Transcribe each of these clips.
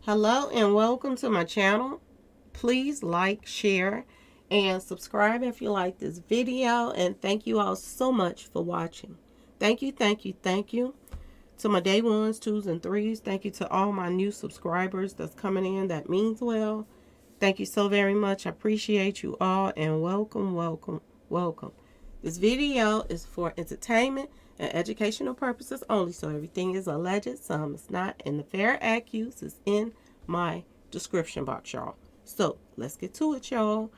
Hello and welcome to my channel. Please like, share, and subscribe if you like this video. And thank you all so much for watching. Thank you, thank you, thank you to my day ones, twos, and threes. Thank you to all my new subscribers that's coming in. That means well. Thank you so very much. I appreciate you all and welcome, welcome, welcome. This video is for entertainment and educational purposes only, so everything is alleged, some is not, and the fair accuse is in my description box, y'all. So let's get to it, y'all.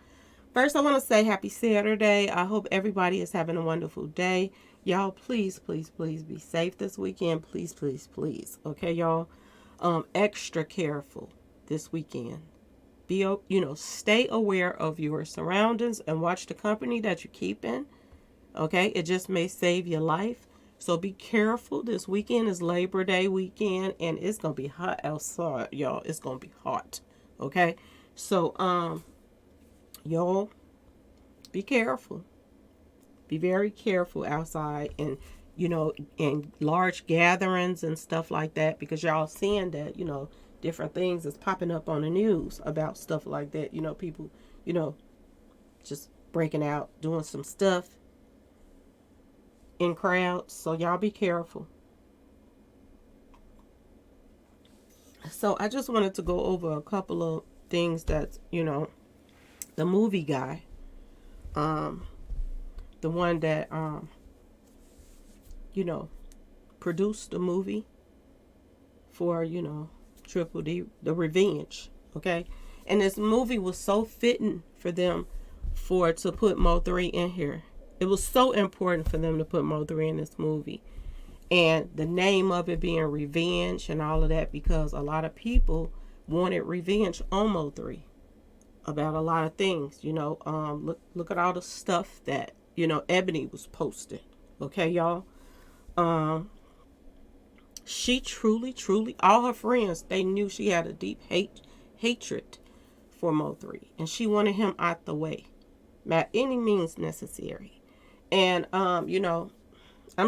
First, I want to say happy Saturday. I hope everybody is having a wonderful day. Y'all, please, please, please be safe this weekend. Please, please, please. Okay, y'all. Extra careful this weekend. Stay aware of your surroundings and watch the company that you keep in. Okay, it just may save your life. So be careful. This weekend is Labor Day weekend and it's gonna be hot outside, y'all. It's gonna be hot. Okay. So y'all be careful. Be very careful outside and in large gatherings and stuff like that, because y'all seeing that, different things is popping up on the news about stuff like that. People, just breaking out, doing some stuff in crowds. So y'all be careful. So I just wanted to go over a couple of things that, the movie guy, the one that, produced the movie for, Triple D, The Revenge. Okay. And this movie was so fitting for them to put Mo3 in here. It was so important for them to put Mo3 in this movie. And the name of it being Revenge and all of that, because a lot of people wanted revenge on Mo3 about a lot of things. Look at all the stuff that, Ebony was posting. Okay, y'all. She truly, all her friends, they knew she had a deep hatred for Mo3. And she wanted him out the way by any means necessary. And I'm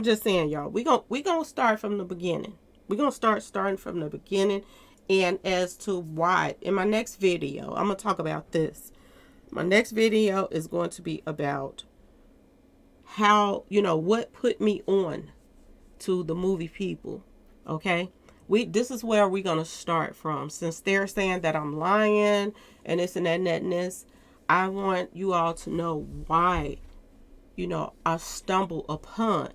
just saying, y'all, we gonna start from the beginning. We're gonna starting from the beginning, and as to why. In my next video, I'm gonna talk about this. My next video is going to be about how, what put me on to the movie people. Okay, this is where we're gonna start from. Since they're saying that I'm lying and this and that and this, I want you all to know why, I stumble upon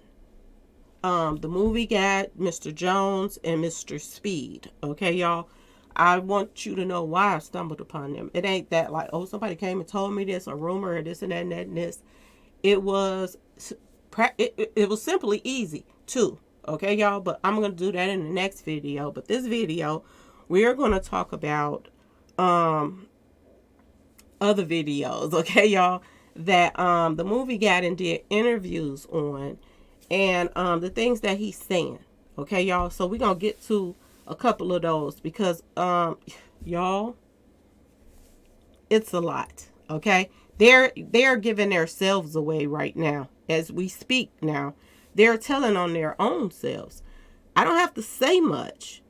the movie guy, Mr. Jones and Mr. Speed. Okay, y'all. I want you to know why I stumbled upon them. It ain't that like, oh, somebody came and told me this, a rumor, or this and that and that and this. It was it was simply easy too. Okay, y'all. But I'm gonna do that in the next video. But this video, we're gonna talk about other videos. Okay, y'all, that the movie guy and did interviews on, and the things that he's saying. Okay, y'all. So we're gonna get to a couple of those because y'all, it's a lot. Okay, they're giving themselves away right now as we speak. Now they're telling on their own selves. I don't have to say much,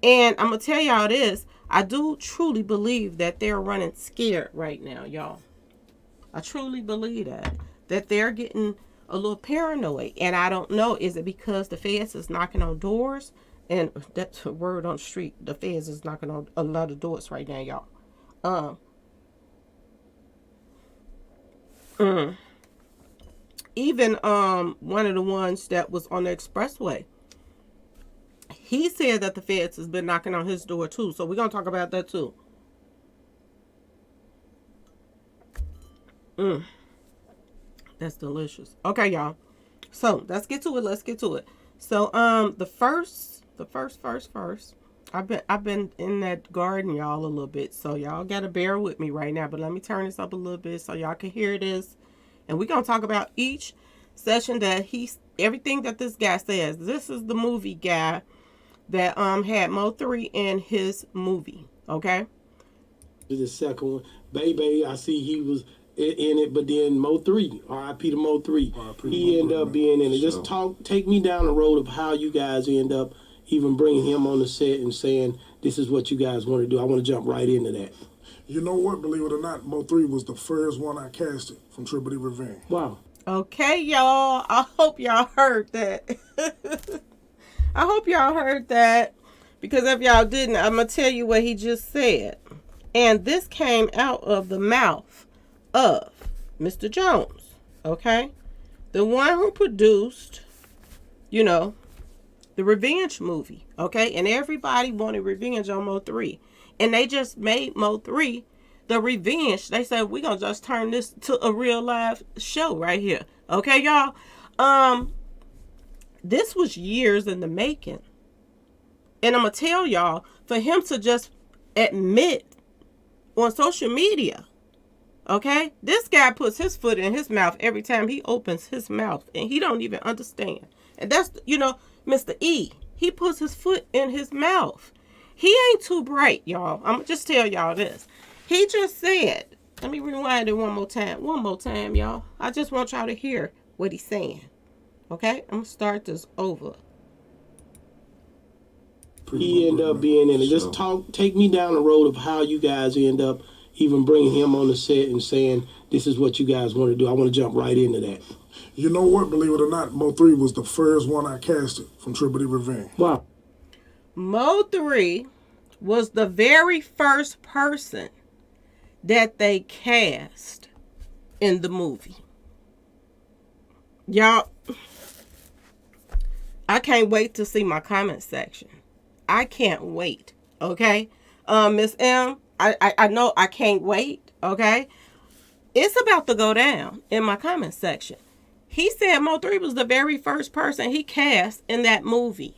and I'm gonna tell y'all this. I do truly believe that they're running scared right now, y'all. I truly believe that they're getting a little paranoid. And I don't know, is it because the feds is knocking on doors? And that's a word on the street. The feds is knocking on a lot of doors right now, y'all. Mm, Even one of the ones that was on the expressway, he said that the feds has been knocking on his door too. So we're gonna talk about that too. Mm, that's delicious. Okay, y'all. So let's get to it. Let's get to it. So the first. I've been in that garden, y'all, a little bit. So y'all gotta bear with me right now. But let me turn this up a little bit so y'all can hear this. And we're gonna talk about each session that everything that this guy says. This is the movie guy that had Mo3 in his movie. Okay. The second one, Baby, I see he was in it, but then Mo3, R.I.P. to Mo3, he ended up being in it. Just take me down the road of how you guys end up even bringing him on the set and saying, this is what you guys want to do? I want to jump right into that. You know what? Believe it or not, Mo3 was the first one I casted from Triple D Revenge. Wow. Okay, y'all. I hope y'all heard that. I hope y'all heard that. Because if y'all didn't, I'm going to tell you what he just said. And this came out of the mouth of Mr. Jones. Okay? The one who produced, you know, the revenge movie. Okay? And everybody wanted revenge on Mo3. And they just made Mo3 the revenge. They said, we're going to just turn this to a real live show right here. Okay, y'all? This was years in the making. And I'm going to tell y'all, for him to just admit on social media, okay, this guy puts his foot in his mouth every time he opens his mouth, and he don't even understand. And that's, Mr. E, he puts his foot in his mouth. He ain't too bright, y'all. I'm going to just tell y'all this. He just said, let me rewind it one more time, y'all. I just want y'all to hear what he's saying. Okay, I'm going to start this over. He ended up being in it. Just take me down the road of how you guys end up even bringing him on the set and saying, this is what you guys want to do. I want to jump right into that. You know what? Believe it or not, Mo3 was the first one I casted from Triple D Revenge. Wow. Mo3 was the very first person that they cast in the movie. Y'all, I can't wait to see my comment section. I can't wait. Okay, Miss M, I know I can't wait. Okay, it's about to go down in my comment section. He said Mo3 was the very first person he cast in that movie.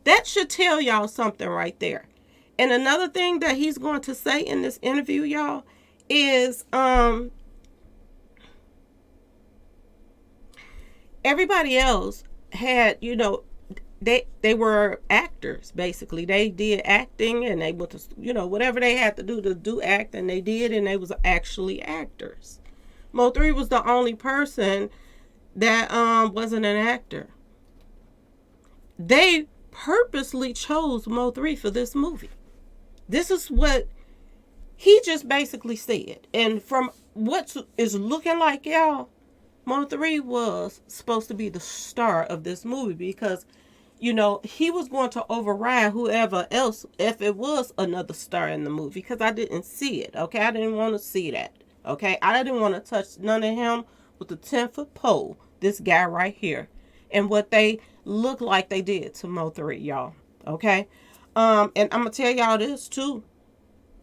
That should tell y'all something right there. And another thing that he's going to say in this interview, y'all, is everybody else had, they were actors, basically. They did acting, and they went to, whatever they had to do acting, they did, and they was actually actors. Mo3 was the only person that wasn't an actor. They purposely chose Mo3 for this movie. This is what he just basically said. And from what is looking like, y'all, Mo3 was supposed to be the star of this movie because, he was going to override whoever else if it was another star in the movie, because I didn't see it, okay? I didn't want to see that, okay? I didn't want to touch none of him with the 10-foot pole, this guy right here, and what they look like they did to Mo3, y'all, okay? And I'm going to tell y'all this, too.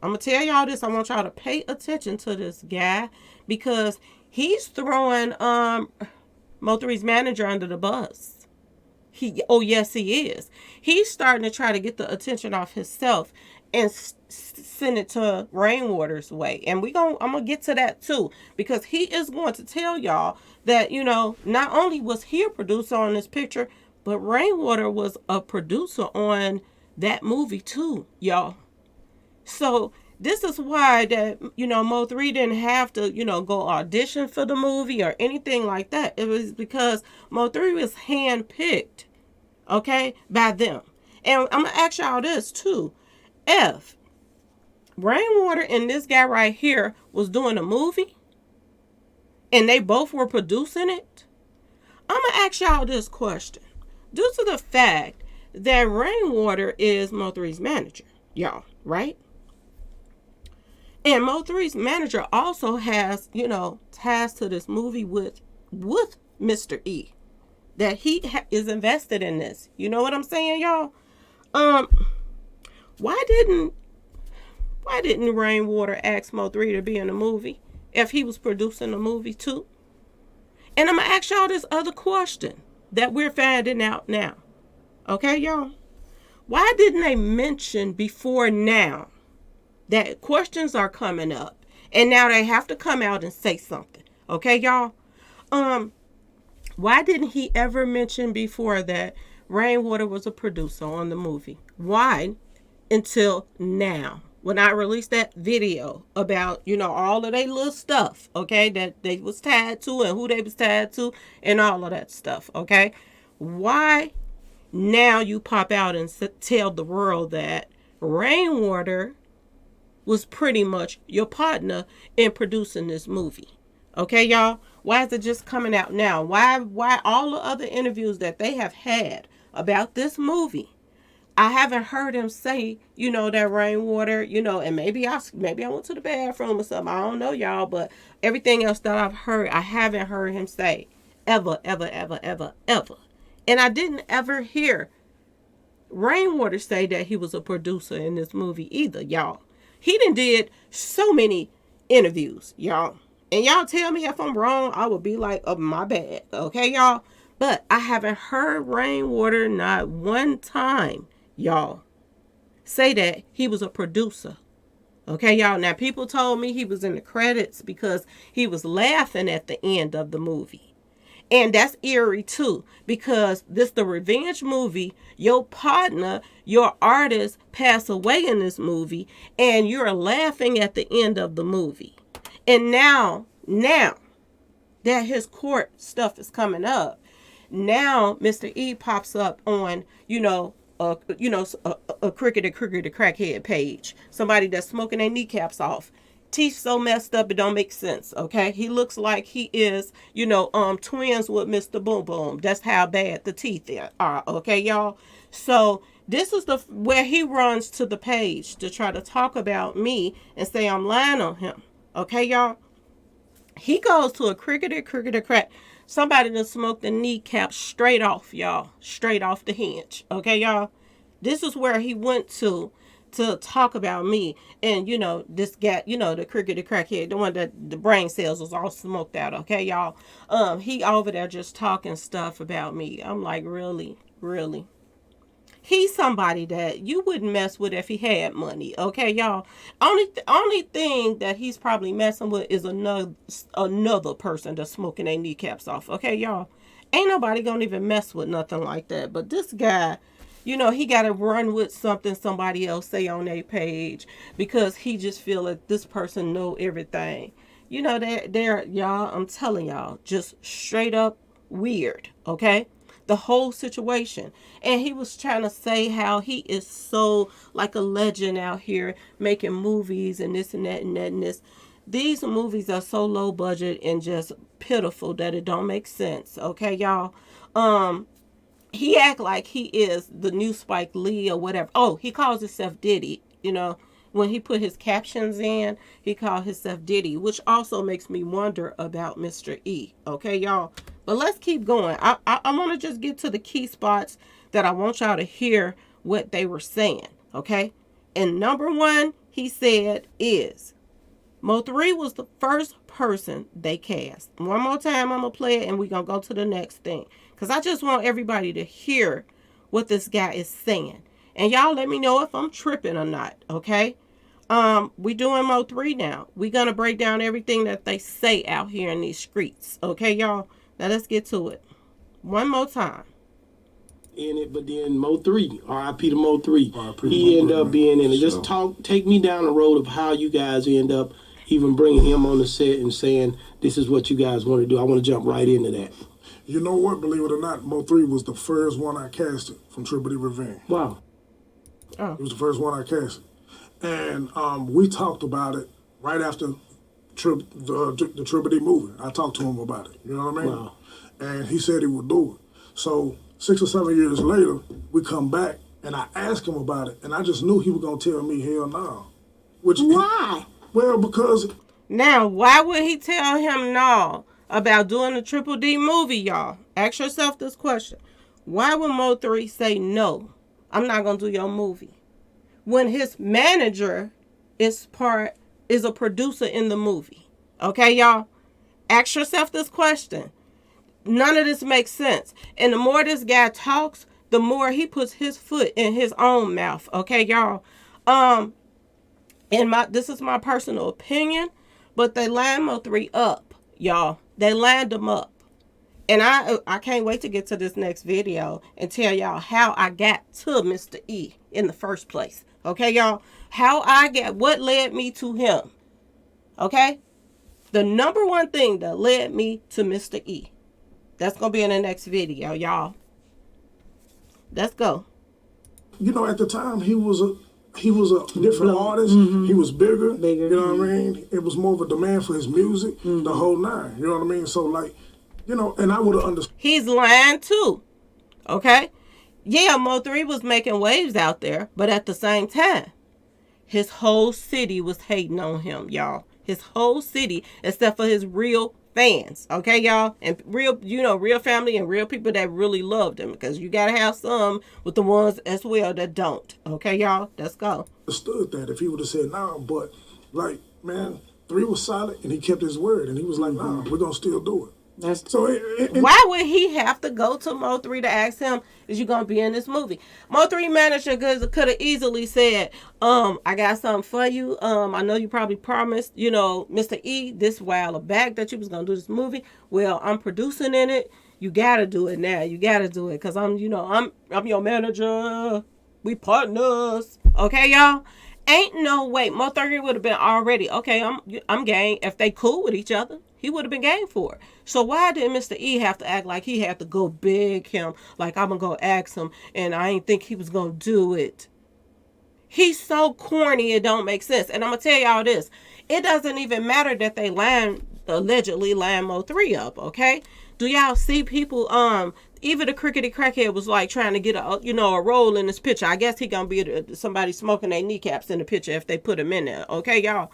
I want y'all to pay attention to this guy, because he's throwing Mo3's manager under the bus. Yes, he is. He's starting to try to get the attention off himself and send it to Rainwater's way. And I'm going to get to that too, because he is going to tell y'all that, not only was he a producer on this picture, but Rainwater was a producer on that movie too, y'all. So this is why that, Mo3 didn't have to, go audition for the movie or anything like that. It was because Mo3 was handpicked, okay, by them. And I'm going to ask y'all this too. If Rainwater and this guy right here was doing a movie and they both were producing it, I'm going to ask y'all this question. Due to the fact that Rainwater is Mo3's manager, y'all, right? And Mo3's manager also has, ties to this movie with Mr. E. That he is invested in this. You know what I'm saying, y'all? Why didn't Rainwater ask Mo3 to be in the movie if he was producing the movie too? And I'm going to ask y'all this other question that we're finding out now. Okay, y'all? Why didn't they mention before now that questions are coming up, and now they have to come out and say something? Okay, y'all? Why didn't he ever mention before that Rainwater was a producer on the movie? Why until now? When I released that video about, all of their little stuff, okay, that they was tied to and who they was tied to and all of that stuff, okay? Why now you pop out and tell the world that Rainwater was pretty much your partner in producing this movie. Okay, y'all? Why is it just coming out now? Why all the other interviews that they have had about this movie? I haven't heard him say, that Rainwater, and maybe I went to the bathroom or something. I don't know, y'all, but everything else that I've heard, I haven't heard him say ever, ever, ever, ever, ever. And I didn't ever hear Rainwater say that he was a producer in this movie either, y'all. He did so many interviews, y'all. And y'all tell me if I'm wrong, I would be like, oh, my bad. Okay, y'all? But I haven't heard Rainwater not one time, y'all, say that he was a producer. Okay, y'all? Now, people told me he was in the credits because he was laughing at the end of the movie. And that's eerie too, because this the revenge movie. Your partner, your artist pass away in this movie, and you're laughing at the end of the movie. And now that his court stuff is coming up, now Mr. E pops up on, a cricket crackhead page. Somebody that's smoking their kneecaps off. Teeth so messed up it don't make sense. Okay, he looks like he is, twins with Mr. Boom Boom. That's how bad the teeth are. Okay, y'all. So this is where he runs to the page to try to talk about me and say I'm lying on him. Okay, y'all. He goes to a cricketer crack. Somebody that smoked the kneecap straight off, y'all. Straight off the hinge. Okay, y'all. This is where he went to talk about me. And, this guy, the cricketer crackhead, the one that the brain cells was all smoked out. Okay, y'all. He over there just talking stuff about me. I'm like, really? Really? He's somebody that you wouldn't mess with if he had money, okay, y'all. Only thing that he's probably messing with is another person that's smoking their kneecaps off, okay, y'all. Ain't nobody gonna even mess with nothing like that. But this guy, he got to run with something somebody else say on their page because he just feel like this person know everything. They're y'all. I'm telling y'all, just straight up weird, okay. The whole situation. And he was trying to say how he is so like a legend out here making movies and this and that and that and this. These movies are so low budget and just pitiful that it don't make sense. Okay, y'all. He act like he is the new Spike Lee or whatever. Oh, he calls himself Diddy, When he put his captions in, he called himself Diddy, which also makes me wonder about Mr. E. Okay, y'all? But let's keep going. I want to just get to the key spots that I want y'all to hear what they were saying, okay? And number one, he said is, Mo3 was the first person they cast. One more time, I'm going to play it and we're going to go to the next thing. Because I just want everybody to hear what this guy is saying. And y'all let me know if I'm tripping or not, okay? We doing Mo3 now. We're going to break down everything that they say out here in these streets, okay, y'all? Now let's get to it. One more time. In it, but then Mo3, R.I.P. to Mo3, R.I.P. he ended up being in it. Sure. Just take me down the road of how you guys end up even bringing him on the set and saying, this is what you guys want to do. I want to jump right into that. You know what? Believe it or not, Mo3 was the first one I casted from Triple D Revenge. Wow. He was the first one I casted. And we talked about it right after the Triple D movie. I talked to him about it. You know what I mean? Wow. And he said he would do it. So 6 or 7 years later, we come back and I asked him about it. And I just knew he was going to tell me hell no. Why? Well, because... Now, why would he tell him no about doing the Triple D movie, y'all? Ask yourself this question. Why would Mo3 say no? I'm not going to do your movie. When his manager is a producer in the movie. Okay, y'all? Ask yourself this question. None of this makes sense. And the more this guy talks, the more he puts his foot in his own mouth. Okay, y'all? This is my personal opinion, but they lined Mo3 up, y'all. They lined him up. And I can't wait to get to this next video and tell y'all how I got to Mr. E in the first place. Okay, y'all? What led me to him. Okay? The number one thing that led me to Mr. E. That's going to be in the next video, y'all. Let's go. You know, at the time he was a different artist. He was bigger. You know what I mean? It was more of a demand for his music, the whole nine. You know what I mean? So like, you know, and I would have understood. He's lying too. Okay? Yeah, Mo3 was making waves out there, but at the same time, his whole city was hating on him, y'all. His whole city, except for his real fans. Okay, y'all? And real, real family and real people that really loved him. Because you gotta have some with the ones as well that don't. Okay, y'all? Let's go. Understood that if he would have said nah, but like, man, 3 was solid and he kept his word and he was like, nah, we're gonna still do it. So why would he have to go to Mo3 to ask him, is you gonna be in this movie? Mo3 manager could have easily said, I got something for you. I know you probably promised, Mr. E this while back that you was gonna do this movie. Well, I'm producing in it. You gotta do it now. You gotta do it because I'm your manager. We partners. Okay, y'all. Ain't no way. Mo3 would have been already, okay, I'm game. If they cool with each other, he would have been game for it. So why did Mr. E have to act like he had to go beg him, like I'm going to go ask him, and I ain't think he was going to do it? He's so corny, it don't make sense. And I'm going to tell y'all this. It doesn't even matter that they allegedly lined Mo3 up, okay? Do y'all see people, even the crickety crackhead was like trying to get a role in this picture. I guess he gonna be somebody smoking their kneecaps in the picture if they put him in there. Okay, y'all.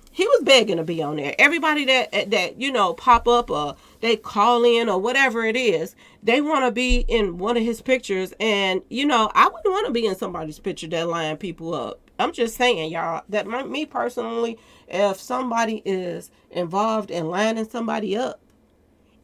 He was begging to be on there. Everybody that pop up or they call in or whatever it is, they want to be in one of his pictures. And I wouldn't want to be in somebody's picture that line people up. I'm just saying, y'all, that me personally, if somebody is involved in lining somebody up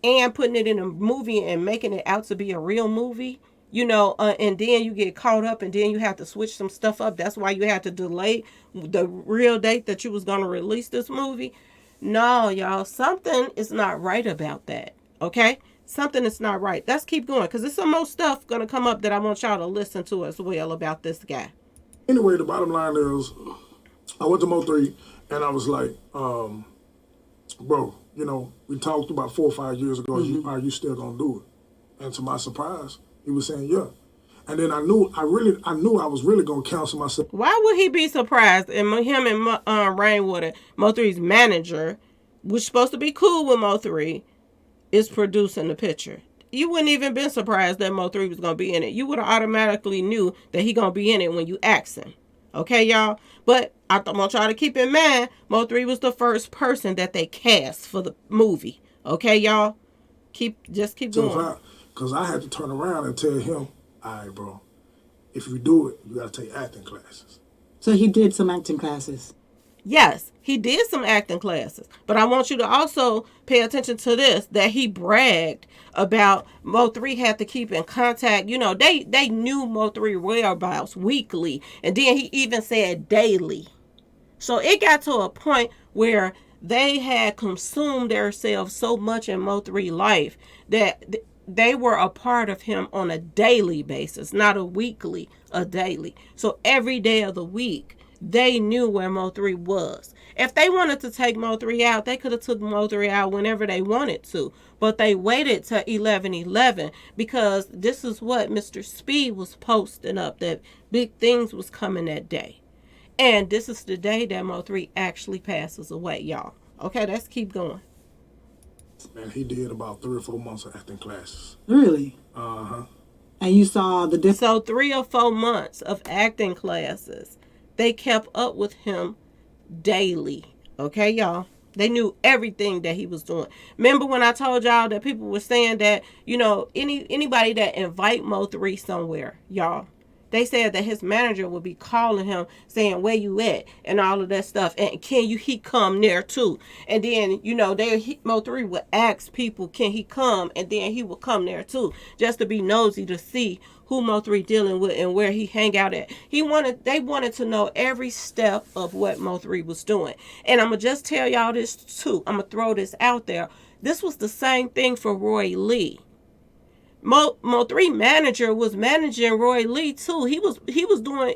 and putting it in a movie and making it out to be a real movie, and then you get caught up and then you have to switch some stuff up. That's why you had to delay the real date that you was going to release this movie. No, y'all, something is not right about that. Okay? Something is not right. Let's keep going because there's some more stuff going to come up that I want y'all to listen to as well about this guy. Anyway, the bottom line is, I went to Mo3 and I was like, bro, we talked about 4 or 5 years ago. Are you still gonna do it? And to my surprise, he was saying yeah. And then I knew I was really gonna counsel myself. Why would he be surprised? And him and Rainwater, Mo3's manager, which supposed to be cool with Mo3, is producing the picture. You wouldn't even been surprised that Mo3 was gonna be in it. You would have automatically knew that he gonna be in it when you asked him. Okay, y'all? But I want y'all to keep in mind, Mo3 was the first person that they cast for the movie. Okay, y'all? Just keep going. Because I had to turn around and tell him, all right, bro, if you do it, you got to take acting classes. So he did some acting classes. Yes, he did some acting classes. But I want you to also pay attention to this, that he bragged about Mo3 had to keep in contact. They knew Mo3 whereabouts weekly. And then he even said daily. So it got to a point where they had consumed themselves so much in Mo3 life that they were a part of him on a daily basis, not a weekly, a daily. So every day of the week, they knew where Mo3 was. If they wanted to take Mo3 out, they could have took Mo3 out whenever they wanted to. But they waited till 11/11 because this is what Mr. Speed was posting up, that big things was coming that day. And this is the day that Mo3 actually passes away, y'all. Okay, let's keep going. Man, he did about 3 or 4 months of acting classes. Really? Uh-huh. And you saw the difference? So 3 or 4 months of acting classes. They kept up with him daily. Okay, y'all? They knew everything that he was doing. Remember when I told y'all that people were saying that, anybody that invite Mo3 somewhere, y'all, they said that his manager would be calling him saying, where you at? And all of that stuff. And he come there too? And then, Mo3 would ask people, can he come? And then he would come there too. Just to be nosy to see who Mo3 dealing with and where he hang out at. They wanted to know every step of what Mo3 was doing. And I'm going to just tell y'all this too. I'm going to throw this out there. This was the same thing for Roy Lee. Mo3 manager was managing Roy Lee too. He was doing,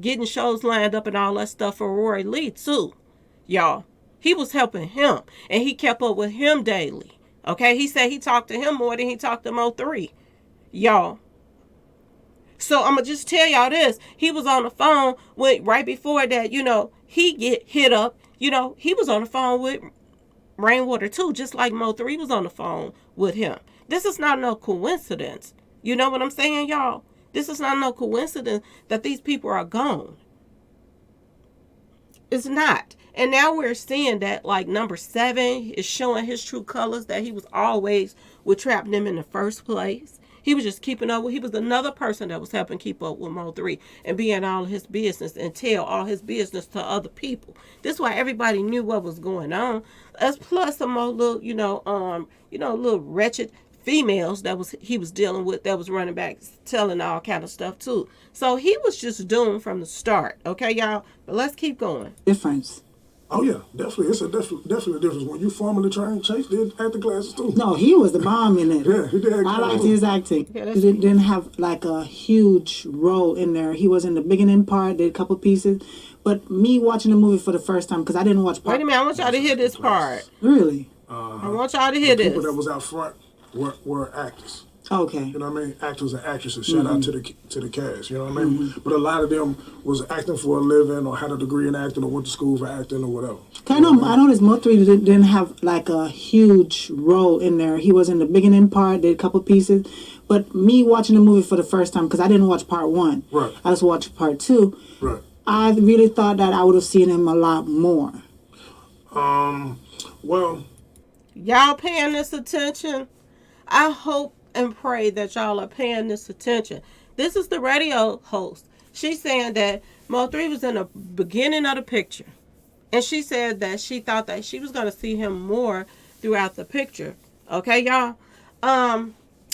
getting shows lined up and all that stuff for Roy Lee too. Y'all. He was helping him. And he kept up with him daily. Okay? He said he talked to him more than he talked to Mo3. Y'all. So I'm gonna just tell y'all this. He was on the phone with right before that, he get hit up. He was on the phone with Rainwater too, just like Mo3 was on the phone with him. This is not no coincidence. You know what I'm saying, y'all? This is not no coincidence that these people are gone. It's not. And now we're seeing that like number 7 is showing his true colors, that he was always what trapped them in the first place. He was just keeping up with, he was another person that was helping keep up with Mo3 and be in all his business and tell all his business to other people. This is why everybody knew what was going on. As plus some more little, little wretched females he was dealing with that was running back telling all kind of stuff too. So he was just doomed from the start. Okay, y'all? But let's keep going. Difference. Oh yeah, definitely. It's definitely a difference. When you formally trained, Chase did acting classes too. No, he was the bomb in it. Yeah, he did. I liked his acting. Yeah, he didn't have like a huge role in there. He was in the beginning part, did a couple pieces. But me watching the movie for the first time, because I didn't watch part. Wait a minute, I want y'all to hear this part. Really? I want y'all to hear the this. people that was out front were actors. Okay. You know what I mean? Actors and actresses. Shout out to the cast. You know what I mean? But a lot of them was acting for a living, or had a degree in acting, or went to school for acting, or whatever. I noticed Mo3 didn't have like a huge role in there. He was in the beginning part, did a couple pieces. But me watching the movie for the first time, because I didn't watch part 1. Right. I just watched part 2. Right. I really thought that I would have seen him a lot more. Well, Y'all paying this attention? I hope and pray that y'all are paying this attention. This is the radio host. She's saying that Mo3 was in the beginning of the picture. And she said that she thought that she was going to see him more throughout the picture. Okay, y'all?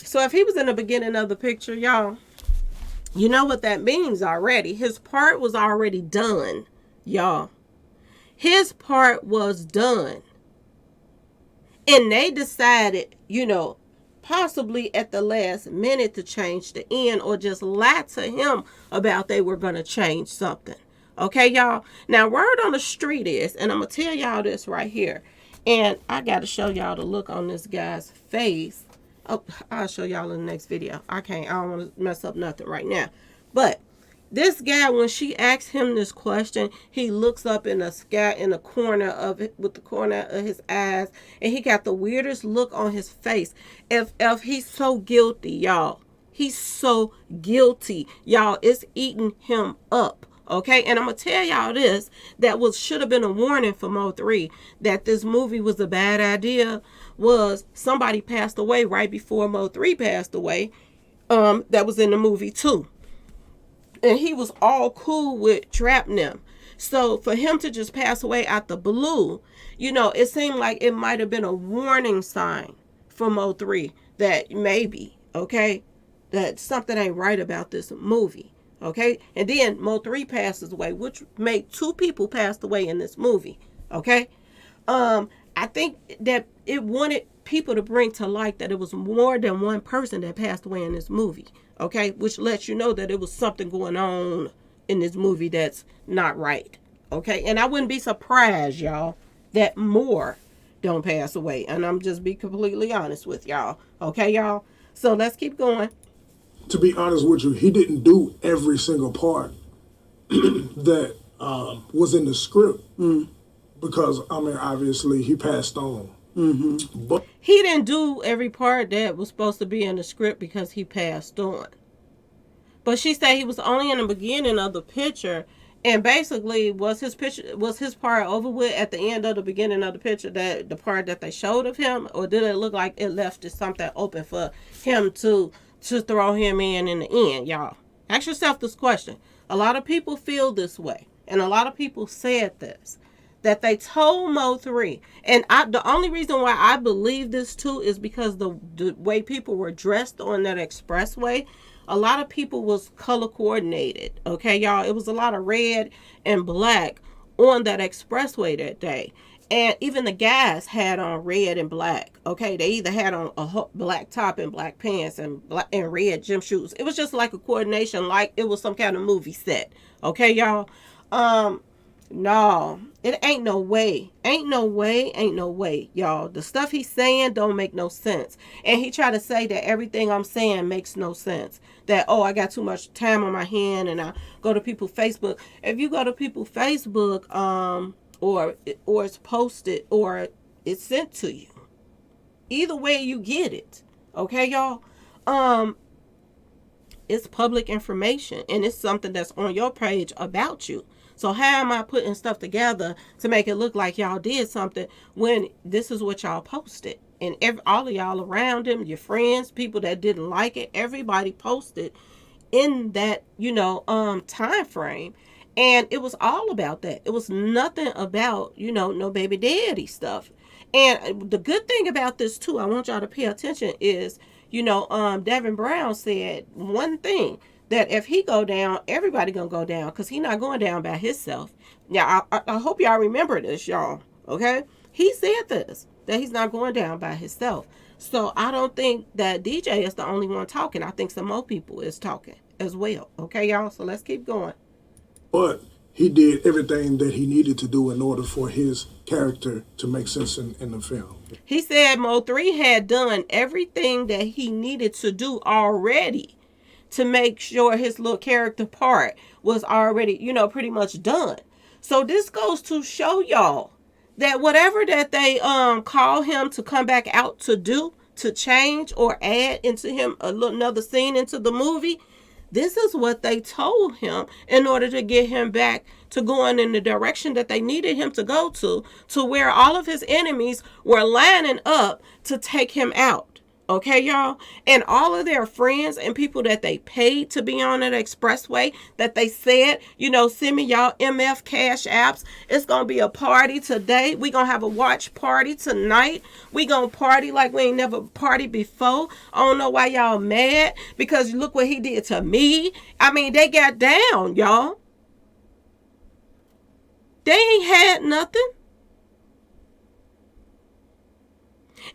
So if he was in the beginning of the picture, y'all, you know what that means already. His part was already done, y'all. His part was done. And they decided, possibly at the last minute to change the end, or just lie to him about they were going to change something. Okay, y'all? Now, word on the street is, and I'm going to tell y'all this right here, and I got to show y'all the look on this guy's face. Oh, I'll show y'all in the next video. I don't want to mess up nothing right now. But this guy, when she asks him this question, he looks up in the sky in the corner of it, with the corner of his eyes, and he got the weirdest look on his face. If he's so guilty, y'all. He's so guilty, y'all. It's eating him up. Okay, and I'm gonna tell y'all this, that should have been a warning for Mo3 that this movie was a bad idea. Was somebody passed away right before Mo3 passed away, that was in the movie too. And he was all cool with trapping them. So for him to just pass away out the blue, it seemed like it might have been a warning sign for Mo3 that maybe, okay, that something ain't right about this movie. Okay. And then Mo3 passes away, which made 2 people passed away in this movie. Okay. I think that it wanted people to bring to light that it was more than one person that passed away in this movie. Okay, which lets you know that it was something going on in this movie that's not right. Okay, and I wouldn't be surprised, y'all, that more don't pass away. And I'm just be completely honest with y'all. Okay, y'all? So let's keep going. to be honest with you, he didn't do every single part that was in the script. Because, obviously, he passed on. But He didn't do every part that was supposed to be in the script because he passed on. But she said he was only in the beginning of the picture, and basically was his part over with at the end of the beginning of the picture, that the part that they showed of him, or did it look like it left something open for him to throw him in the end, y'all? Ask yourself this question. A lot of people feel this way, and a lot of people said this, that they told Mo3, and the only reason why I believe this too is because the way people were dressed on that expressway, a lot of people was color coordinated. Okay, y'all, it was a lot of red and black on that expressway that day, and even the guys had on red and black. Okay, they either had on a black top and black pants and red gym shoes. It was just like a coordination, like it was some kind of movie set. Okay, y'all. No, it ain't no way. Ain't no way. Ain't no way, y'all. The stuff he's saying don't make no sense. And he try to say that everything I'm saying makes no sense. That, oh, I got too much time on my hand and I go to people's Facebook. If you go to people's Facebook, or it's posted or it's sent to you. Either way you get it. Okay, y'all? It's public information and it's something that's on your page about you. So how am I putting stuff together to make it look like y'all did something when this is what y'all posted? And all of y'all around him, your friends, people that didn't like it, everybody posted in that, time frame. And it was all about that. It was nothing about, no baby daddy stuff. And the good thing about this too, I want y'all to pay attention is, Devin Brown said one thing, that if he go down, everybody gonna go down, because he not going down by himself. Now, I hope y'all remember this, y'all. Okay, he said this, that he's not going down by himself. So I don't think that DJ is the only one talking. I think some more people is talking as well. Okay, y'all. So let's keep going. But he did everything that he needed to do in order for his character to make sense in the film. He said Mo3 had done everything that he needed to do already to make sure his little character part was already, pretty much done. So this goes to show y'all that whatever that they call him to come back out to do, to change or add into him another scene into the movie, this is what they told him in order to get him back to going in the direction that they needed him to go to where all of his enemies were lining up to take him out. Okay, y'all? And all of their friends and people that they paid to be on that expressway, that they said, send me y'all MF cash apps. It's going to be a party today. We going to have a watch party tonight. We going to party like we ain't never partied before. I don't know why y'all mad, because look what he did to me. I mean, they got down, y'all. They ain't had nothing.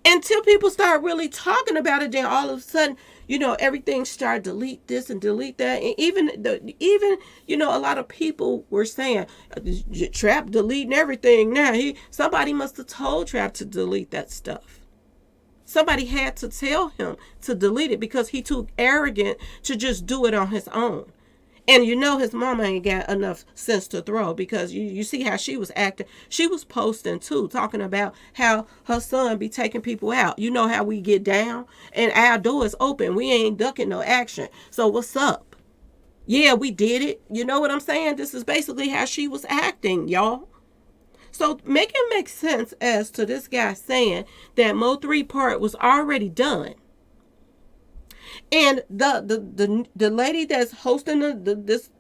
Until people start really talking about it, then all of a sudden, everything started delete this and delete that. And even a lot of people were saying, Trap deleting everything now. Somebody must have told Trap to delete that stuff. Somebody had to tell him to delete it because he too arrogant to just do it on his own. And his mama ain't got enough sense to throw, because you see how she was acting. She was posting too, talking about how her son be taking people out. You know how we get down and our door is open. We ain't ducking no action. So what's up? Yeah, we did it. You know what I'm saying? This is basically how she was acting, y'all. So make it make sense as to this guy saying that Mo3 part was already done. And the lady that's hosting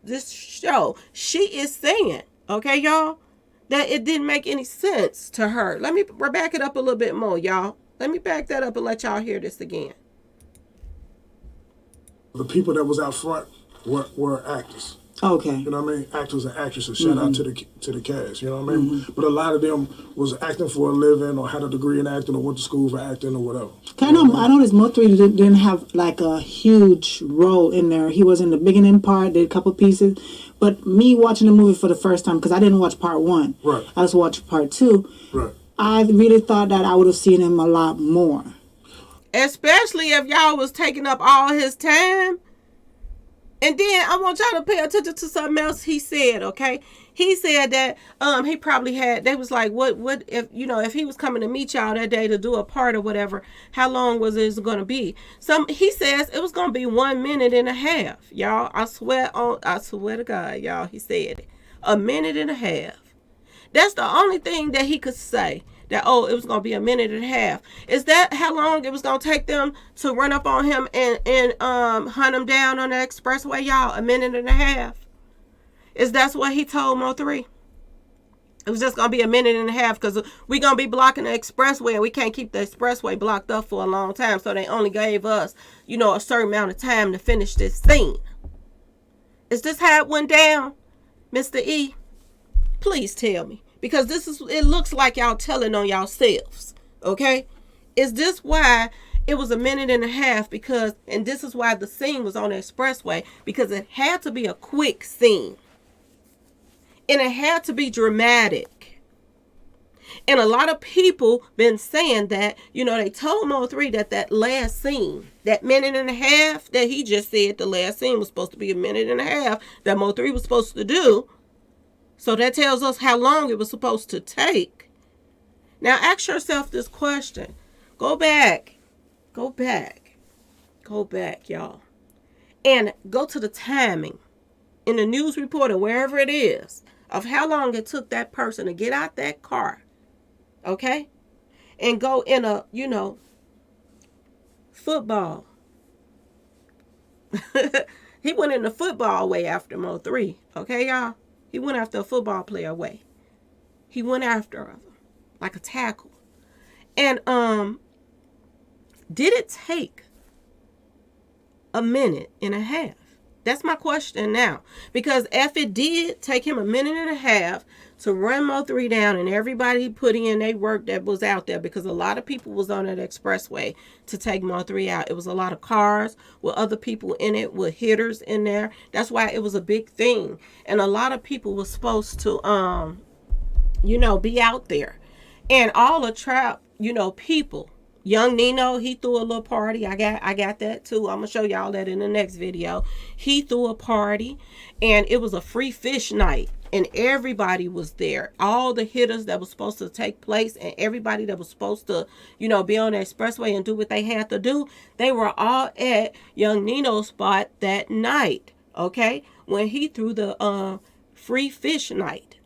this show, she is saying, okay, y'all, that it didn't make any sense to her. Let me back it up a little bit more, y'all. Let me back that up and let y'all hear this again. The people that was out front were actors. Okay. You know what I mean? Actors and actresses. Shout out to the cast. You know what I mean? But a lot of them was acting for a living, or had a degree in acting, or went to school for acting, or whatever. I noticed Mo3 didn't have like a huge role in there. He was in the beginning part, did a couple pieces. But me watching the movie for the first time, because I didn't watch part one. Right. I just watched part two. Right. I really thought that I would have seen him a lot more. Especially if y'all was taking up all his time. And then I want y'all to pay attention to something else he said, okay? He said that he probably had, they was like, what if, if he was coming to meet y'all that day to do a part or whatever, how long was it going to be? He says it was going to be 1 minute and a half, y'all. I swear to God, y'all, he said it. 1 minute and a half. That's the only thing that he could say. That, it was going to be 1 minute and a half. Is that how long it was going to take them to run up on him and hunt him down on the expressway, y'all? 1 minute and a half. That's what he told Mo3? It was just going to be 1 minute and a half, because we're going to be blocking the expressway, and we can't keep the expressway blocked up for a long time. So they only gave us, a certain amount of time to finish this scene. Is this how it went down, Mr. E? Please tell me. Because it looks like y'all telling on yourselves, okay? Is this why it was 1 minute and a half? And this is why the scene was on the expressway, because it had to be a quick scene. And it had to be dramatic. And a lot of people been saying that, they told Mo3 that last scene, that minute and a half that he just said, the last scene was supposed to be a minute and a half that Mo3 was supposed to do. So that tells us how long it was supposed to take. Now ask yourself this question. Go back, y'all. And go to the timing in the news report or wherever it is of how long it took that person to get out that car. Okay? And go in a, football. He went in the football way after Mo3. Okay, y'all? He went after a football player way. He went after him like a tackle. And did it take a minute and a half? That's my question now. Because if it did take him a minute and a half to run Mo3 down and everybody put in their work that was out there, because a lot of people was on that expressway to take Mo3 out. It was a lot of cars with other people in it, with hitters in there. That's why it was a big thing. And a lot of people were supposed to, be out there. And all the trap, people. Young Nino, he threw a little party. I got that too. I'm gonna show y'all that in the next video. He threw a party, and it was a free fish night, and everybody was there. All the hitters that was supposed to take place, and everybody that was supposed to, be on the expressway and do what they had to do, they were all at Young Nino's spot that night. Okay, when he threw the free fish night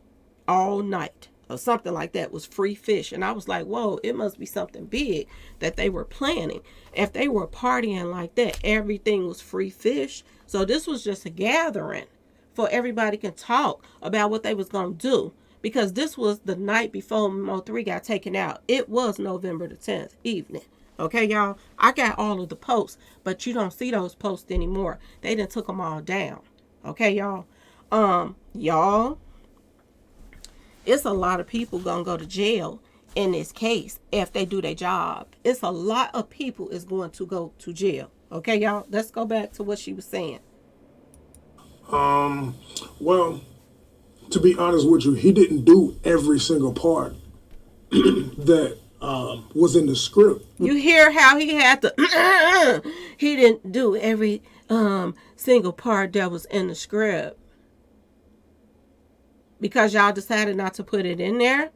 all night. Or something like that, was free fish. And I was like, whoa, it must be something big that they were planning. If they were partying like that, everything was free fish. So this was just a gathering for everybody can talk about what they was going to do. Because this was the night before Mo3 got taken out. It was November the 10th evening. Okay, y'all? I got all of the posts, but you don't see those posts anymore. They done took them all down. Okay, y'all? Y'all, it's a lot of people gonna go to jail in this case if they do their job. It's a lot of people is going to go to jail. Okay, y'all? Let's go back to what she was saying. Well, to be honest with you, he didn't do every single part that was in the script. You hear how he had to he didn't do every single part that was in the script. Because y'all decided not to put it in there?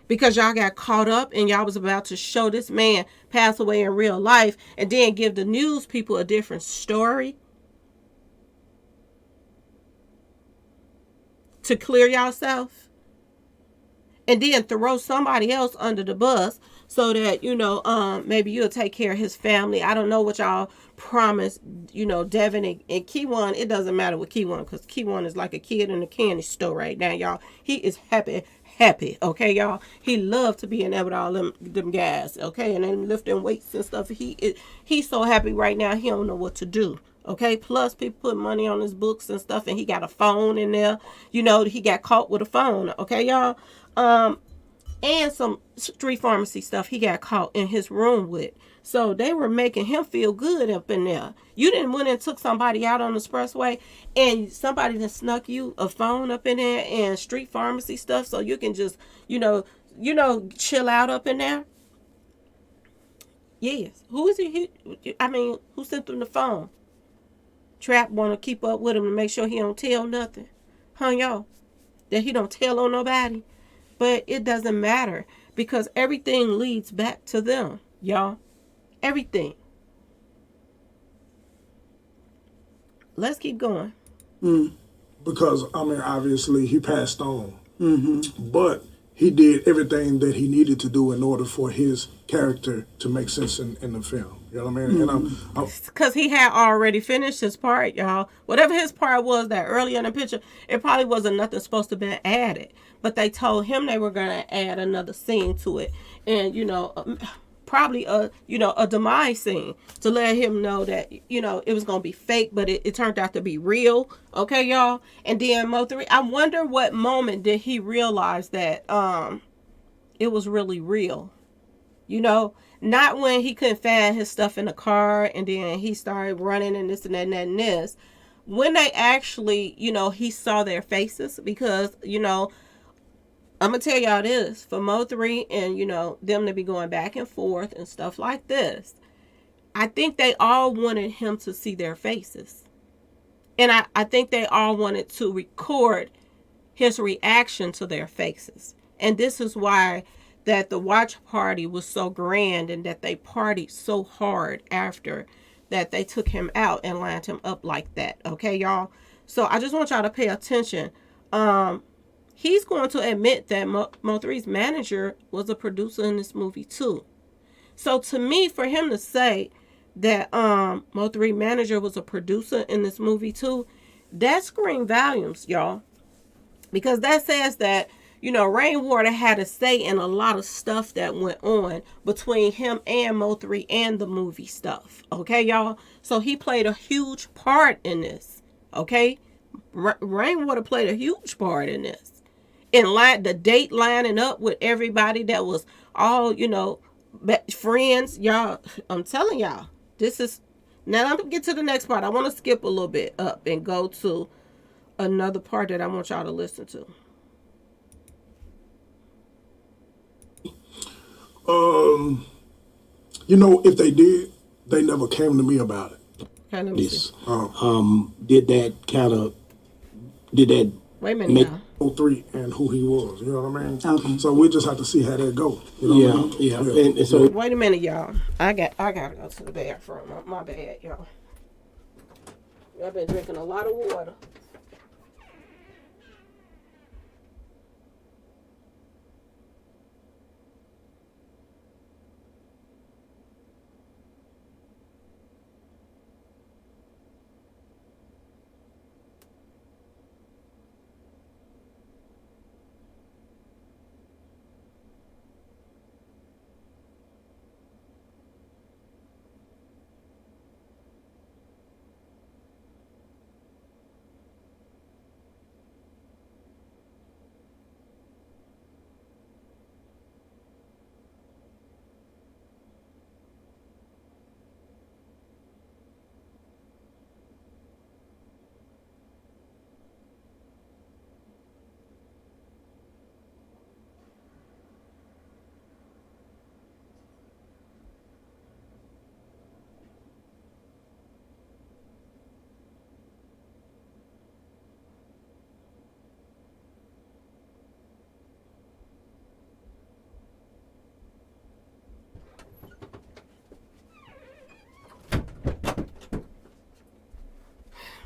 Because y'all got caught up and y'all was about to show this man pass away in real life and then give the news people a different story? To clear yourself? And then throw somebody else under the bus so that, maybe you'll take care of his family. I don't know what y'all promised, Devin and Keyone. It doesn't matter with Keyone, because Keyone is like a kid in a candy store right now, y'all. He is happy, okay, y'all? He loved to be in there with all them guys, okay? And then lifting weights and stuff. He's so happy right now, he don't know what to do. Okay, plus people put money on his books and stuff, and he got a phone in there. He got caught with a phone. Okay, y'all. And some street pharmacy stuff he got caught in his room with. So they were making him feel good up in there. You didn't went and took somebody out on the expressway and somebody that snuck you a phone up in there and street pharmacy stuff so you can just, chill out up in there. Yes. Who is he? Who sent them the phone? Trap want to keep up with him to make sure he don't tell nothing. Huh, y'all? That he don't tell on nobody. But it doesn't matter because everything leads back to them, y'all. Everything. Let's keep going. Because, obviously he passed on. Mm-hmm. But he did everything that he needed to do in order for his character to make sense in the film. You know what I mean? Mm-hmm. And because he had already finished his part, y'all. Whatever his part was that earlier in the picture, it probably wasn't nothing supposed to be added. But they told him they were going to add another scene to it. And, probably a demise scene to let him know that, it was going to be fake, but it turned out to be real. Okay, y'all? And then Mo3, I wonder what moment did he realize that it was really real. Not when he couldn't find his stuff in the car and then he started running and this and that and that and this. when they actually, he saw their faces, because, I'm gonna tell y'all this, for Mo3 and, them to be going back and forth and stuff like this, I think they all wanted him to see their faces. And I think they all wanted to record his reaction to their faces. And this is why that the watch party was so grand, and that they partied so hard after that they took him out and lined him up like that. Okay, y'all? So I just want y'all to pay attention. He's going to admit that Mo3's manager was a producer in this movie too. So to me, for him to say that Mo3 manager was a producer in this movie too, that screams volumes, y'all. Because that says that, Rainwater had a say in a lot of stuff that went on between him and Mo3 and the movie stuff. Okay, y'all? So he played a huge part in this. Okay? Rainwater played a huge part in this. In the date lining up with everybody that was all, friends. Y'all, I'm telling y'all, this is... Now I'm going to get to the next part. I want to skip a little bit up and go to another part that I want y'all to listen to. If they did, they never came to me about it. Okay, let me see. Did that Wait a minute now. Mo3 and who he was, you know what I mean? Okay. So we just have to see how that go. You know what I mean? Yeah. And so Wait a minute, y'all. I gotta go to the bathroom. My bad, y'all. I've been drinking a lot of water.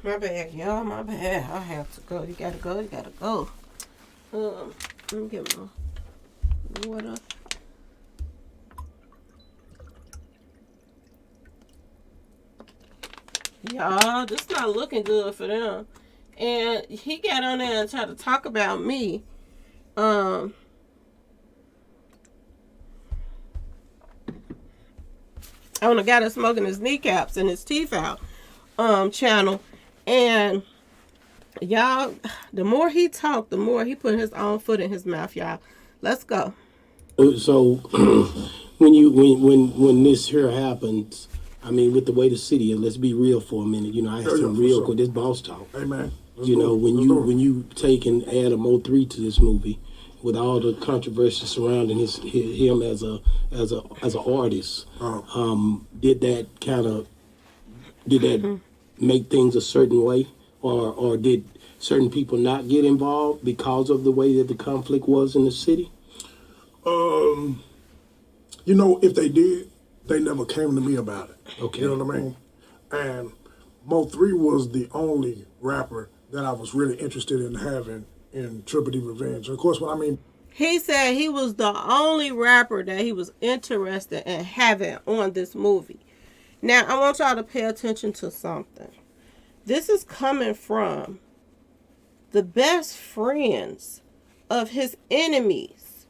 My bad, y'all. My bad. I have to go. You gotta go. You gotta go. Let me get my water. Y'all, this not looking good for them. And he got on there and tried to talk about me. I on a guy that's smoking his kneecaps and his teeth out channel. And y'all, the more he talked, the more he put his own foot in his mouth, y'all. Let's go. So when this here happens, I mean, with the way the city is, let's be real for a minute. I had some real quick. This boss talk. Hey man, when you take and add a Mo3 to this movie, with all the controversy surrounding him as an artist, did that make things a certain way, or did certain people not get involved because of the way that the conflict was in the city? If they did, they never came to me about it. Okay. You know what I mean? And Mo3 was the only rapper that I was really interested in having in Triple D Revenge. And of course, he said he was the only rapper that he was interested in having on this movie. Now, I want y'all to pay attention to something. This is coming from the best friends of his enemies.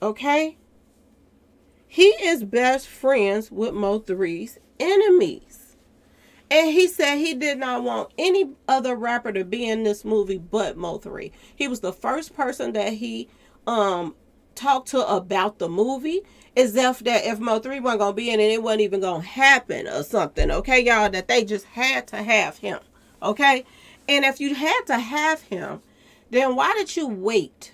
Okay? He is best friends with Mo3's enemies. And he said he did not want any other rapper to be in this movie but Mo3. He was the first person that he talked to about the movie, as if Mo3 wasn't going to be in it, it wasn't even going to happen or something. Okay, y'all? That they just had to have him. Okay? And if you had to have him, then why did you wait?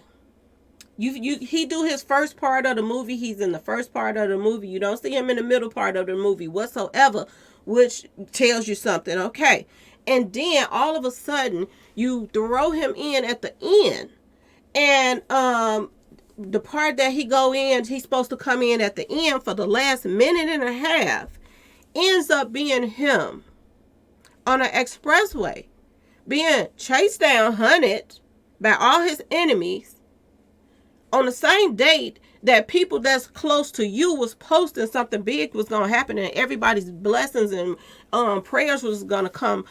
He do his first part of the movie. He's in the first part of the movie. You don't see him in the middle part of the movie whatsoever, which tells you something. Okay. And then all of a sudden you throw him in at the end. And the part that he go in, he's supposed to come in at the end for the last minute and a half, ends up being him on an expressway being chased down, hunted by all his enemies on the same date that people that's close to you was posting something big was going to happen, and everybody's blessings and prayers was going to come,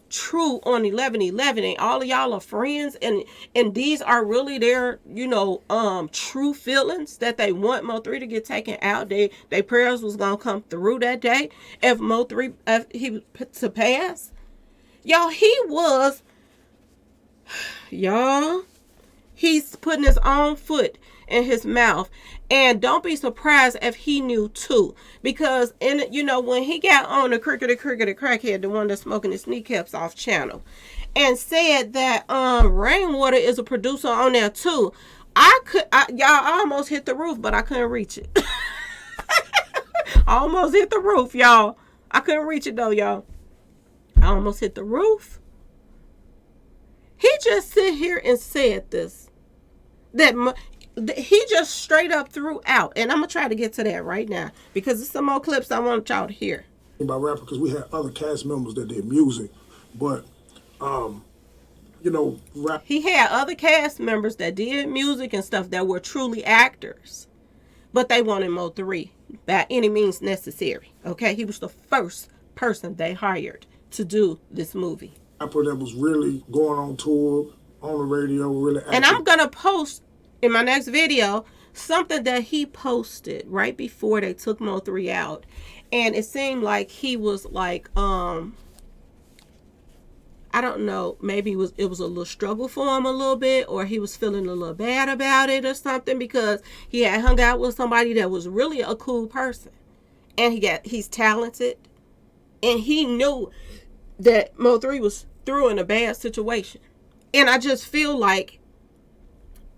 true on 11/11, and all of y'all are friends, and these are really their, true feelings that they want Mo3 to get taken out. They prayers was going to come through that day if Mo3, if he put to pass. Y'all, he's putting his own foot in his mouth. And don't be surprised if he knew too. Because, when he got on the Crickety Crackhead, the one that's smoking his kneecaps off channel, and said that Rainwater is a producer on there too, I almost hit the roof, but I couldn't reach it. I almost hit the roof, y'all. I couldn't reach it though, y'all. I almost hit the roof. He just sit here and said this. That he just straight up threw out. And I'm going to try to get to that right now, because there's some more clips I want y'all to hear. About rapper, because we had other cast members that did music. But, rap. He had other cast members that did music and stuff that were truly actors. But they wanted Mo3 by any means necessary. Okay? He was the first person they hired to do this movie. Rapper that was really going on tour, on the radio, really active. And I'm going to post in my next video something that he posted right before they took Mo3 out. And it seemed like he was like, I don't know, maybe it was a little struggle for him a little bit, or he was feeling a little bad about it or something, because he had hung out with somebody that was really a cool person. And he's talented. And he knew that Mo3 was through in a bad situation. And I just feel like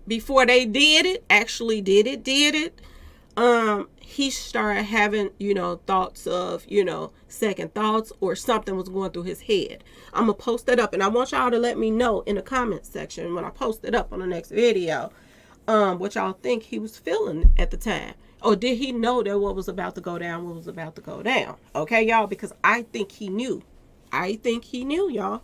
before they actually did it, he started having, thoughts of, second thoughts, or something was going through his head. I'm going to post that up, and I want y'all to let me know in the comment section when I post it up on the next video, what y'all think he was feeling at the time. Or did he know that what was about to go down, Okay, y'all, because I think he knew. Y'all.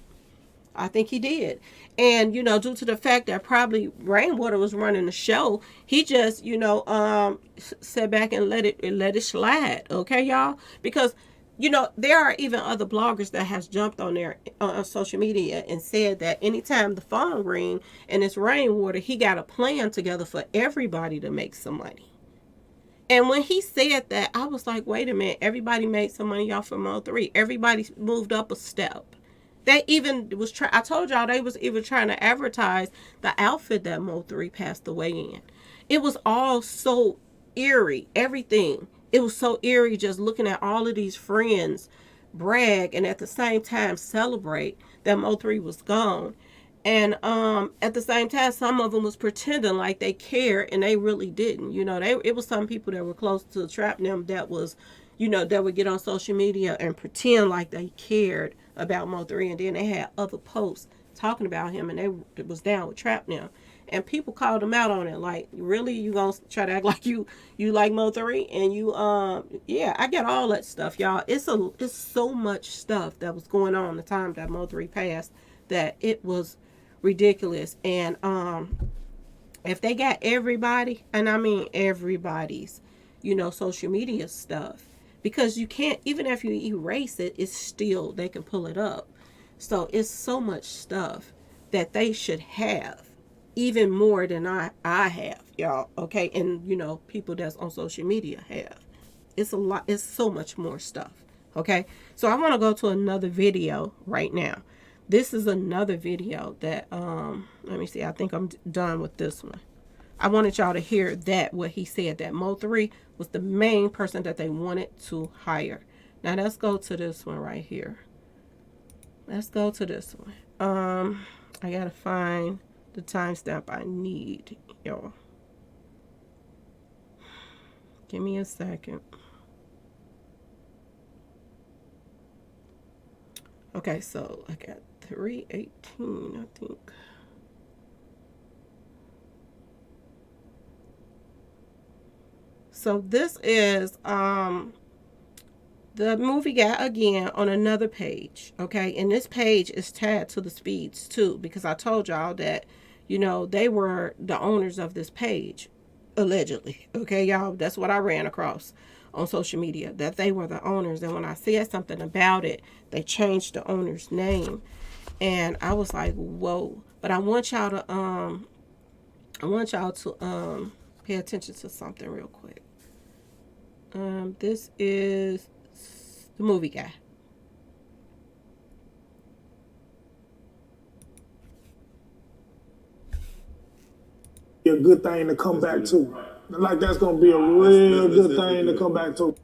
I think he did. And, due to the fact that probably Rainwater was running the show, he just, sat back and let it slide. Okay, y'all? Because, there are even other bloggers that has jumped on there on social media and said that anytime the phone ring and it's Rainwater, he got a plan together for everybody to make some money. And when he said that, I was like, wait a minute, everybody made some money off of Mo3. Everybody moved up a step. They even was I told y'all they was even trying to advertise the outfit that Mo3 passed away in. It was all so eerie, everything. It was so eerie just looking at all of these friends brag and at the same time celebrate that Mo3 was gone. And at the same time, some of them was pretending like they cared, and they really didn't. It was some people that were close to Trap them that was, that would get on social media and pretend like they cared about Mo3, and then they had other posts talking about him, and they was down with Trap them. And people called them out on it, like, really, you gonna try to act like you like Mo3? And you, yeah, I get all that stuff, y'all. It's so much stuff that was going on the time that Mo3 passed that it was ridiculous. And if they got everybody, and I mean everybody's, social media stuff, because you can't, even if you erase it, it's still, they can pull it up. So it's so much stuff that they should have, even more than I have, y'all. Okay, and people that's on social media have. It's a lot. It's so much more stuff. Okay, so I want to go to another video right now. This is another video that, let me see, I think I'm done with this one. I wanted y'all to hear what he said, that Mo3 was the main person that they wanted to hire. Now let's go to this one right here. Let's go to this one. I gotta find the timestamp I need, y'all. Give me a second. Okay, so I got 318, I think. So this is the movie got again on another page, okay? And this page is tagged to the Speeds too, because I told y'all that, you know, they were the owners of this page, allegedly. Okay, y'all, that's what I ran across on social media, that they were the owners. And when I said something about it, they changed the owner's name. And I was like, whoa. But I want y'all to pay attention to something real quick. This is the movie guy. A good thing to come back to. Like that's gonna be a real good thing to come back to.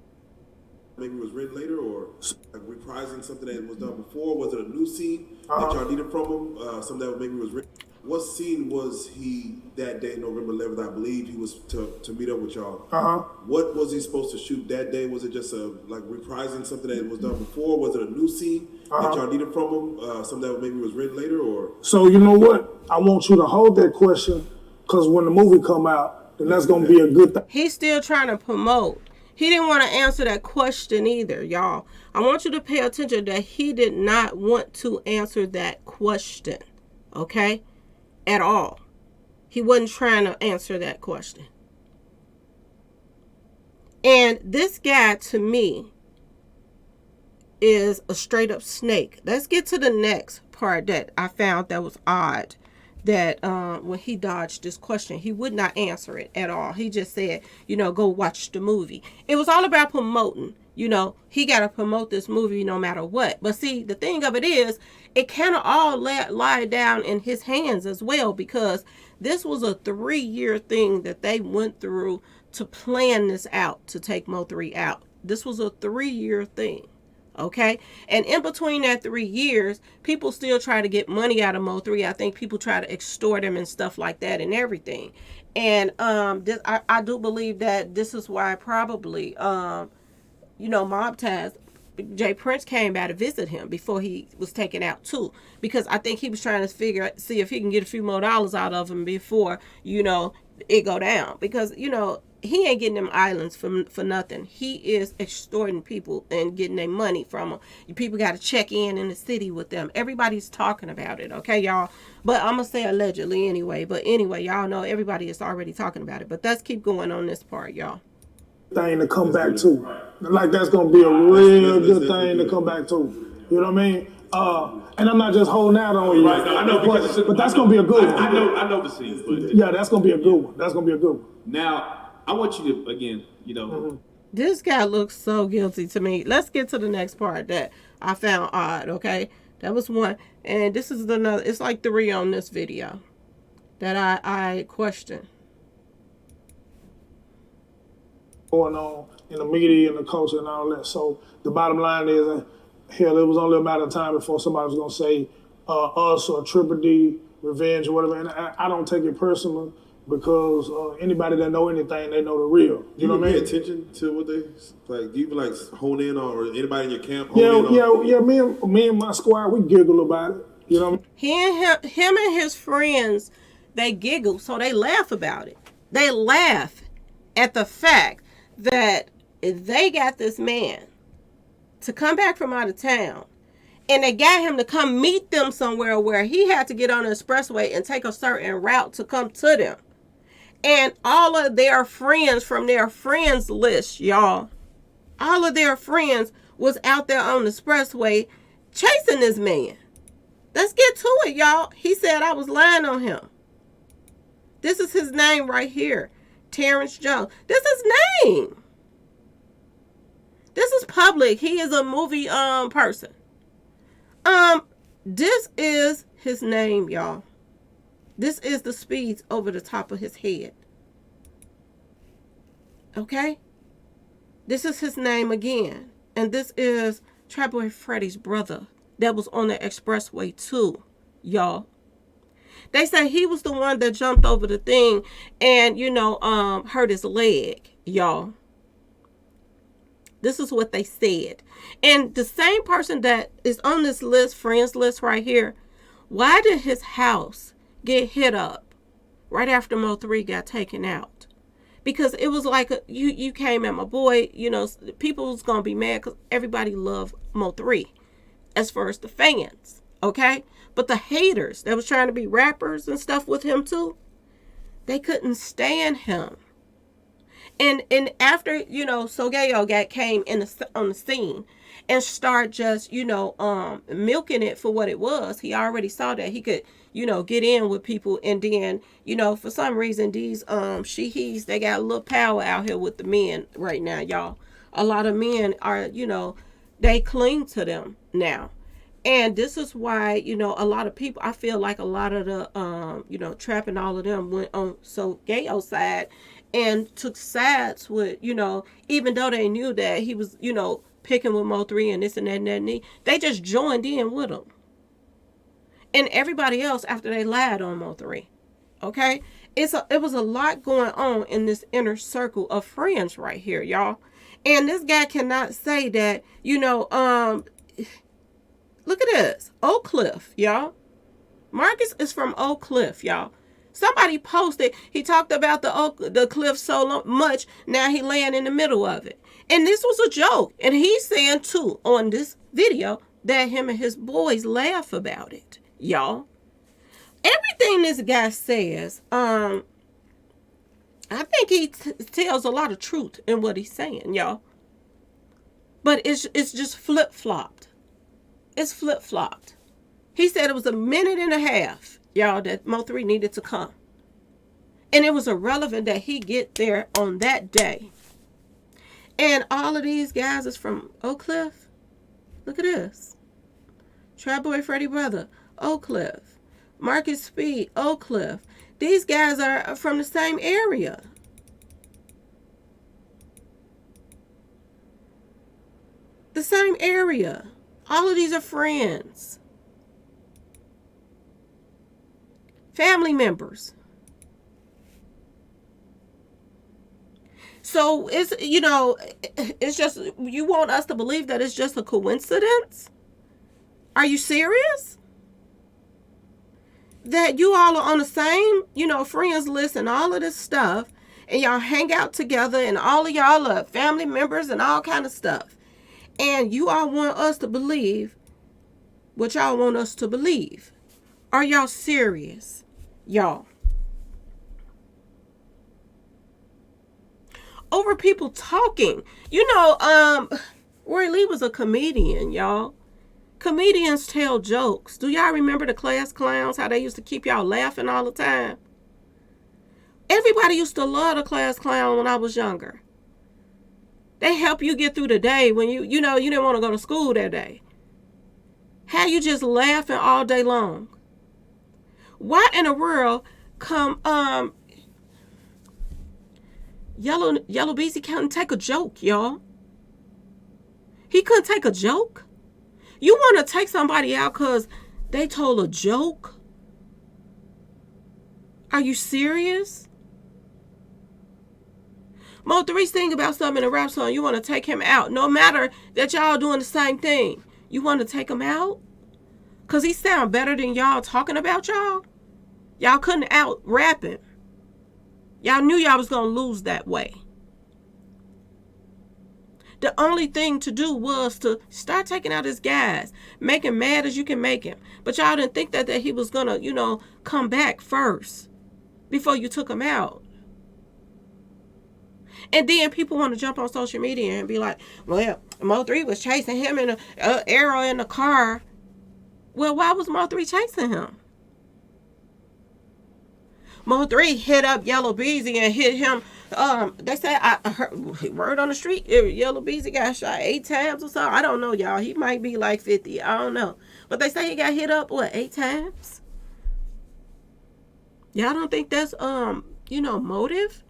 Maybe it was written later, or like reprising something that was done before. Was it a new scene that y'all needed from him? Something that maybe was written. What scene was he that day, November 11th? I believe he was to meet up with y'all. What was he supposed to shoot that day? Was it just like reprising something that was done before? Was it a new scene that y'all needed from him? Something that maybe was written later, or? So you know what? I want you to hold that question, because when the movie come out, then that's gonna be a good thing. He's still trying to promote. He didn't want to answer that question either, y'all. I want you to pay attention that he did not want to answer that question, okay? At all. He wasn't trying to answer that question. And this guy, to me, is a straight up snake. Let's get to the next part that I found that was odd. That when he dodged this question, he would not answer it at all. He just said, you know, go watch the movie. It was all about promoting. You know, he got to promote this movie no matter what. But see, the thing of it is, it kind of all lie down in his hands as well, because this was a 3-year thing that they went through to plan this out, to take Mo3 out. This was a 3-year thing. Okay. And in between that 3 years, people still try to get money out of Mo3. I think people try to extort him and stuff like that and everything. And I do believe that this is why probably Mob Taz, Jay Prince came by to visit him before he was taken out too, because I think he was trying to see if he can get a few more dollars out of him before it go down, because he ain't getting them islands for nothing. He is extorting people and getting their money from them. People got to check in the city with them. Everybody's talking about it, okay, y'all? But I'm going to say allegedly anyway. But anyway, y'all know everybody is already talking about it. But let's keep going on this part, y'all. Thing to come back to. Like that's gonna be a real good thing to come back to. You know what I mean? And I'm not just holding out on you. Right, no, I know, but that's gonna be a good one. I know the scene, but yeah, that's gonna be a good one. That's gonna be a good one. Now I want you to again, This guy looks so guilty to me. Let's get to the next part that I found odd, okay? That was one. And this is another. It's like 3 on this video that I question. Going on in the media and the culture and all that. So the bottom line is, hell, it was only a matter of time before somebody was gonna say us or Triple D, Revenge or whatever. And I don't take it personal, because anybody that know anything, they know the real. You know what I mean? Pay attention to what they like. Do you like hone in on, or anybody in your camp? Yeah. Me and my squad, we giggle about it. You know what I mean? Him and his friends, they giggle, so they laugh about it. They laugh at the fact that they got this man to come back from out of town, and they got him to come meet them somewhere where he had to get on the expressway and take a certain route to come to them. And all of their friends from their friends list, y'all, all of their friends was out there on the expressway chasing this man. Let's get to it, y'all. He said I was lying on him. This is his name right here. Terrence Jones. This is his name. This is public. He is a movie person. This is his name, y'all. This is the speeds over the top of his head. Okay? This is his name again. And this is Trap Boy Freddy's brother that was on the expressway too, y'all. They say he was the one that jumped over the thing and, hurt his leg, y'all. This is what they said. And the same person that is on this list, friends list right here, why did his house get hit up right after Mo3 got taken out? Because it was like you came at my boy, people was going to be mad because everybody loved Mo3 as far as the fans, okay? But the haters that was trying to be rappers and stuff with him too, they couldn't stand him. And after, Sogayo came on the scene and start just, milking it for what it was. He already saw that he could, get in with people. And then, for some reason, these he's, they got a little power out here with the men right now, y'all. A lot of men are, they cling to them now. And this is why, a lot of people, I feel like a lot of the, Trap and all of them went on Sogayo's side and took sides with, even though they knew that he was, picking with Mo3 and this and that and that and that, they just joined in with him. And everybody else after they lied on Mo3. Okay? It was a lot going on in this inner circle of friends right here, y'all. And this guy cannot say that, look at this. Oak Cliff, y'all. Marcus is from Oak Cliff, y'all. Somebody posted, he talked about the cliff so much, now he laying in the middle of it. And this was a joke. And he's saying, too, on this video, that him and his boys laugh about it, y'all. Everything this guy says, I think he tells a lot of truth in what he's saying, y'all. But it's just flip-flopped. It's flip-flopped. He said it was a minute and a half, y'all, that Mo3 needed to come. And it was irrelevant that he get there on that day. And all of these guys is from Oak Cliff. Look at this. Trap Boy Freddy Brother, Oak Cliff. Marcus Speed, Oak Cliff. These guys are from the same area. The same area. All of these are friends. Family members. So it's just, you want us to believe that it's just a coincidence? Are you serious? That you all are on the same, friends list and all of this stuff, and y'all hang out together, and all of y'all are family members and all kind of stuff. And you all want us to believe what y'all want us to believe. Are y'all serious, y'all? Over people talking. Roy Lee was a comedian, y'all. Comedians tell jokes. Do y'all remember the class clowns, how they used to keep y'all laughing all the time? Everybody used to love the class clown when I was younger. They help you get through the day when you didn't want to go to school that day. How you just laughing all day long. Why in the world come Yellow Beezy couldn't take a joke, y'all? He couldn't take a joke? You want to take somebody out because they told a joke? Are you serious? Mo3 sing about something in a rap song. You want to take him out. No matter that y'all doing the same thing. You want to take him out? Because he sound better than y'all talking about y'all? Y'all couldn't out rap him. Y'all knew y'all was going to lose that way. The only thing to do was to start taking out his guys. Make him mad as you can make him. But y'all didn't think that he was going to, come back first before you took him out. And then people want to jump on social media and be like, well, Mo3 was chasing him in an arrow in the car. Well, why was Mo3 chasing him? Mo3 hit up Yellow Beezy and hit him. They said, I heard word on the street, Yellow Beezy got shot 8 times or so. I don't know, y'all. He might be like 50. I don't know. But they say he got hit up, 8 times? Y'all don't think that's, motive?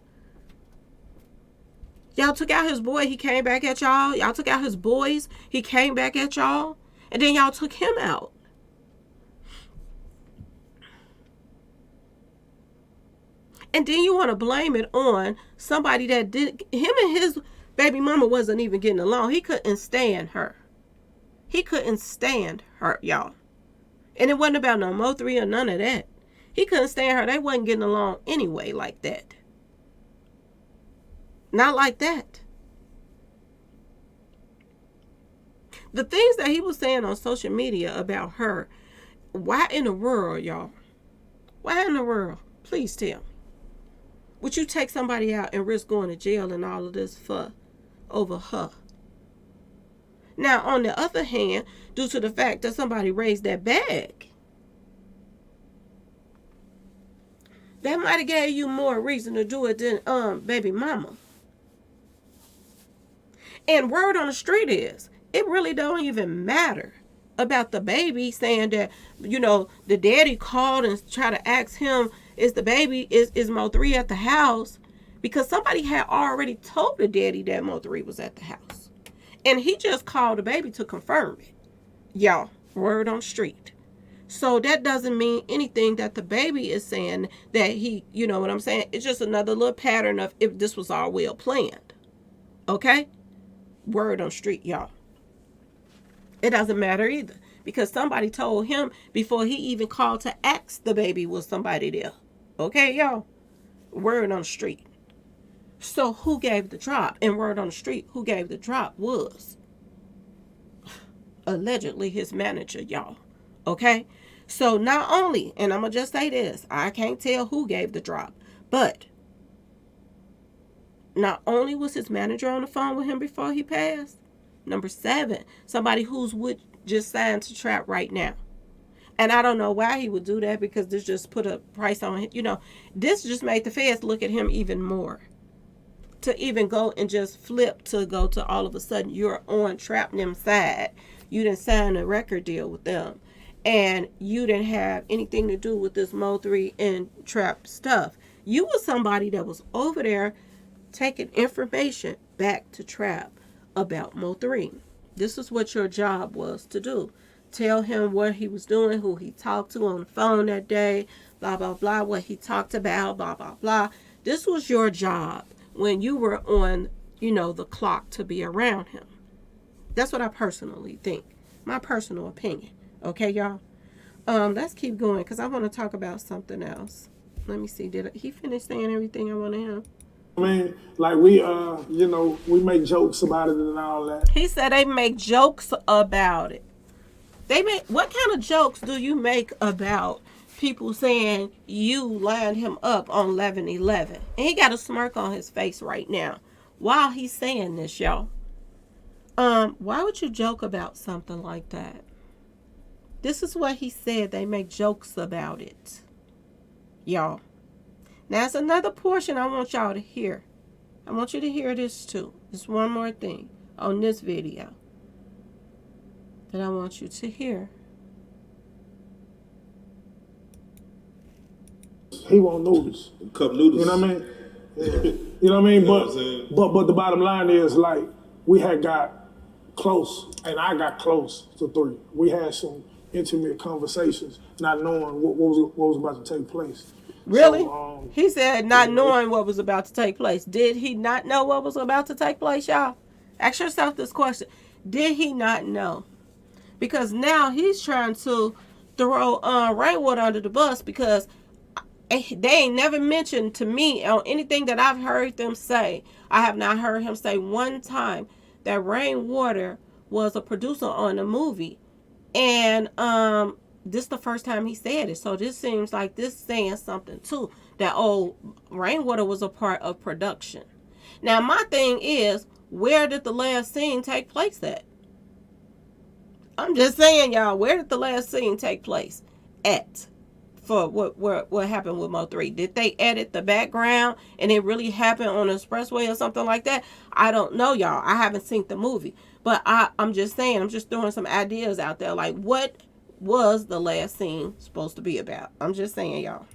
Y'all took out his boy, he came back at y'all. Y'all took out his boys, he came back at y'all. And then y'all took him out. And then you want to blame it on somebody that did. Him and his baby mama wasn't even getting along. He couldn't stand her. He couldn't stand her, y'all. And it wasn't about no Mo3 or none of that. He couldn't stand her. They wasn't getting along anyway like that. Not like that. The things that he was saying on social media about her, why in the world, y'all? Why in the world? Please tell me. Would you take somebody out and risk going to jail and all of this for over her? Now, on the other hand, due to the fact that somebody raised that bag, that might have gave you more reason to do it than baby mama. And word on the street is, it really don't even matter about the baby saying that, the daddy called and tried to ask him, is the baby, is Mo3 at the house? Because somebody had already told the daddy that Mo3 was at the house. And he just called the baby to confirm it. Y'all, word on the street. So that doesn't mean anything that the baby is saying that he, you know what I'm saying? It's just another little pattern of if this was all well planned. Okay? Word on the street, y'all. It doesn't matter either. Because somebody told him before he even called to ask the baby was somebody there. Okay, y'all? Word on the street. So who gave the drop? And word on the street, who gave the drop was allegedly his manager, y'all. Okay? So not only, and I'm going to just say this, I can't tell who gave the drop, but not only was his manager on the phone with him before he passed, number 7, somebody who's would just signed to Trap right now. And I don't know why he would do that, because this just put a price on him. This just made the feds look at him even more. To even go and just flip to go to all of a sudden you're on Trap them side. You didn't sign a record deal with them. And you didn't have anything to do with this Mo3 and Trap stuff. You were somebody that was over there taking information back to Trap about Mo3. This is what your job was to do. Tell him what he was doing, who he talked to on the phone that day, blah, blah, blah, what he talked about, blah, blah, blah. This was your job when you were on, the clock to be around him. That's what I personally think. My personal opinion. Okay, y'all? Let's keep going, because I want to talk about something else. Let me see. Did he finish saying everything I wanted him? I mean, like we make jokes about it and all that. He said they make jokes about it. What kind of jokes do you make about people saying you lined him up on 11/11? And he got a smirk on his face right now while he's saying this, y'all. Why would you joke about something like that? This is what he said. They make jokes about it, y'all. Now, it's another portion I want y'all to hear. I want you to hear this too. There's one more thing on this video that I want you to hear. He won't notice. Cup noodles. You know what I mean? You know what I mean? But the bottom line is, like, we had got close, and I got close to 3. We had some intimate conversations, not knowing what was about to take place. Really? So, he said not knowing what was about to take place. Did he not know what was about to take place, y'all? Ask yourself this question. Did he not know? Because now he's trying to throw Rainwater under the bus, because they ain't never mentioned to me on anything that I've heard them say. I have not heard him say one time that Rainwater was a producer on a movie. And this is the first time he said it. So this seems like this saying something too. That, Rainwater was a part of production. Now, my thing is, where did the last scene take place at? I'm just saying, y'all, where did the last scene take place at? For what happened with Mo3? Did they edit the background and it really happened on the expressway or something like that? I don't know, y'all. I haven't seen the movie. But I'm just saying, I'm just throwing some ideas out there. Like, what was the last scene supposed to be about? I'm just saying, y'all.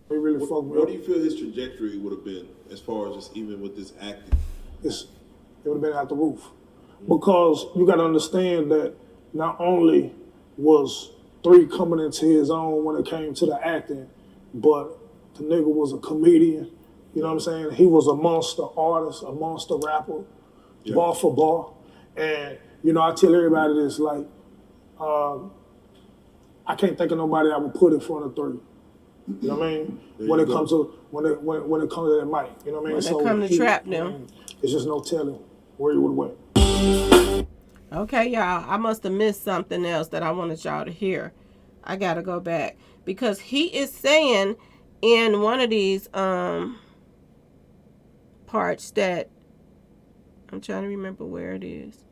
Really what do you feel his trajectory would have been as far as just even with this acting? It would have been out the roof. Because you got to understand that not only was 3 coming into his own when it came to the acting, but the nigga was a comedian. You know what I'm saying? He was a monster artist, a monster rapper, bar for bar. And, you know, I tell everybody this, like, I can't think of nobody I would put in front of 3. You know what I mean? When it comes to when it comes to that mic, you know what I mean? When it comes to trap them. It's just no telling where he would have went. Okay, y'all. I must have missed something else that I wanted y'all to hear. I gotta go back because he is saying in one of these parts that I'm trying to remember where it is.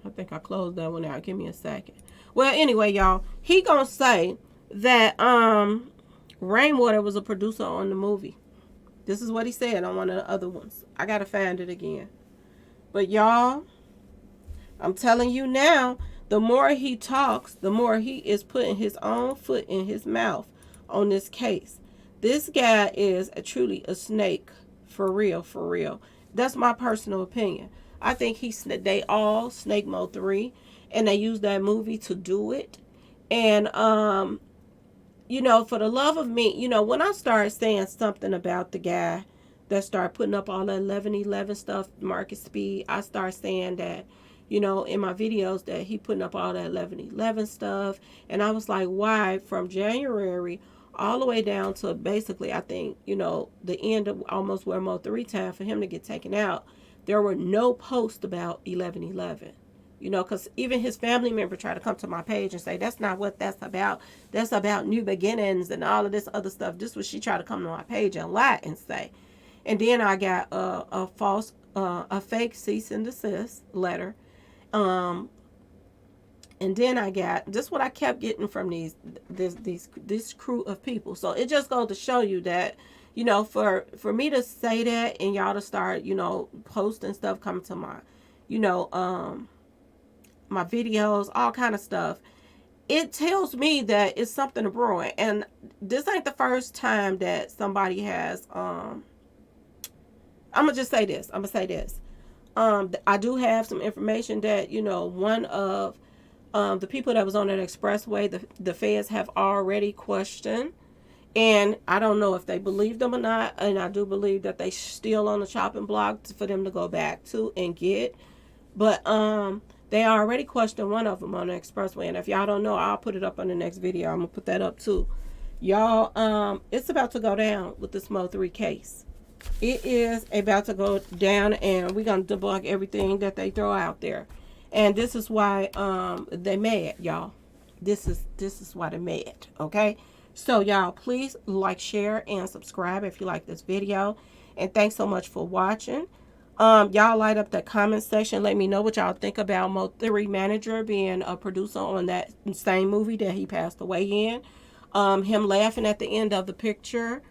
I think I closed that one out. Give me a second. Well, anyway, y'all, he gonna say that Rainwater was a producer on the movie. This is what he said on one of the other ones. I gotta find it again. But y'all, I'm telling you now, the more he talks, the more he is putting his own foot in his mouth on this case. This guy is truly a snake, for real, for real. That's my personal opinion. I think they all snake Mo3, and they use that movie to do it. And you know, for the love of me, you know, when I started saying something about the guy that started putting up all that 1111 stuff, market speed, I started saying that, you know, in my videos that he putting up all that 1111 stuff. And I was like, why from January all the way down to basically, I think, you know, the end of almost where Mo3 time for him to get taken out, there were no posts about 1111. You know, because even his family member tried to come to my page and say, that's not what that's about. That's about new beginnings and all of this other stuff. This was she tried to come to my page and lie and say. And then I got a fake cease and desist letter. And then I got, just what I kept getting from this crew of people. So it just goes to show you that, you know, for me to say that and y'all to start, you know, posting stuff coming to my, you know, my videos, all kind of stuff, it tells me that it's something brewing. And this ain't the first time that somebody has I'm gonna just say this. I do have some information that, you know, one of the people that was on that expressway, the feds have already questioned. And I don't know if they believe them or not. And I do believe that they still on the chopping block for them to go back to and get. But they already questioned one of them on the expressway. And if y'all don't know, I'll put it up on the next video. I'm going to put that up too. Y'all, it's about to go down with this Mo3 case. It is about to go down, and we're going to debunk everything that they throw out there. And this is why they mad, y'all. This is why they're mad, okay? So, y'all, please like, share, and subscribe if you like this video. And thanks so much for watching. Y'all light up that comment section. Let me know what y'all think about Mo3 manager being a producer on that same movie that he passed away in. Him laughing at the end of the picture.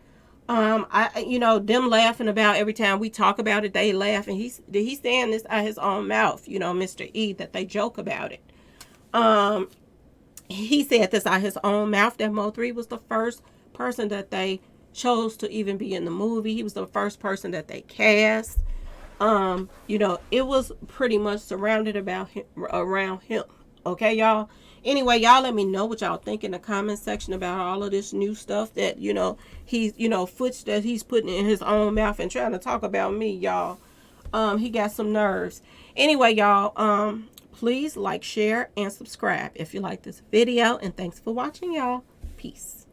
You know, them laughing about every time we talk about it, they laugh, and he's saying this out his own mouth, you know, Mr. E, that they joke about it. He said this out his own mouth that Mo3 was the first person that they chose to even be in the movie. He was the first person that they cast. You know, it was pretty much surrounded around him. Okay, y'all. Anyway, y'all let me know what y'all think in the comment section about all of this new stuff that, you know, he's, you know, footage that he's putting in his own mouth and trying to talk about me, y'all. He got some nerves. Anyway, y'all, please like, share, and subscribe if you like this video. And thanks for watching, y'all. Peace.